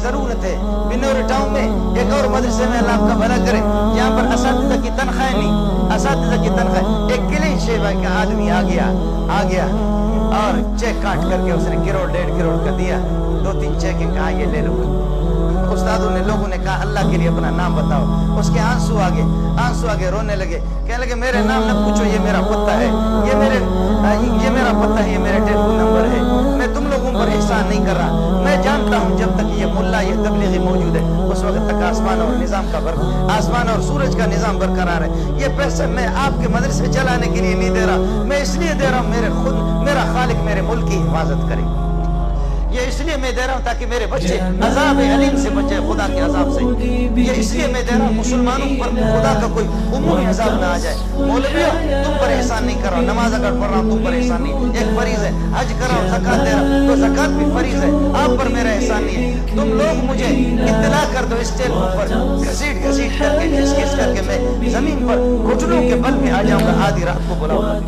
ضرورت ہے۔ بنور ٹاؤن میں ایک اور مدرسے میں اللہ آپ کا بھلا کرے، جہاں پر اساتذہ کی تنخواہ نہیں، اساتذہ کی تنخواہ، ایک کلین شیوا کا آدمی آ گیا اور چیک کاٹ کر کے اس نے 1.5 کروڑ کا دیا، 2-3 چیک کہا یہ لے لو۔ استادوں نے، لوگوں نے کہا اللہ کے لیے اپنا نام بتاؤ۔ اس کے آنسو آگے رونے لگے، کہنے لگے میرے نام نہ پوچھو، یہ میرا پتہ ہے، یہ میرا پتہ ہے، یہ میرا ٹیلی فون نمبر ہے، میں تم لوگوں پر احسان نہیں کر رہا، میں جانتا ہوں جب تک یہ ملا، یہ تبلیغی موجود ہے اس وقت تک آسمان اور سورج کا نظام برقرار ہے۔ یہ پیسہ میں آپ کے مدرسے چلانے کے لیے نہیں دے رہا، میں اس لیے دے رہا ہوں میرا خالق میرے ملک کی حفاظت کرے، یہ اس لیے میں دے رہا ہوں تاکہ میرے بچے عذاب علیم سے بچے، خدا کے عذاب سے، یہ اس لیے میں دے رہا ہوں مسلمانوں پر خدا کا کوئی عمومی عذاب نہ آ جائے۔ مولویوں تم پر احسان نہیں کر رہا، نماز اگر پڑھ رہا ہوں تم پر احسان نہیں، ایک فریض ہے، حج کر رہا ہوں، زکات دے رہا ہوں تو زکات بھی فریض ہے، آپ پر میرا احسان نہیں ہے۔ تم لوگ مجھے اطلاع کر دو، اس ٹیلیفون پر گھسیٹ کر کے کھس کر کے میں زمین پر گھٹنوں کے بل میں آ جاؤں گا، آدھی رات کو بلاؤں گا۔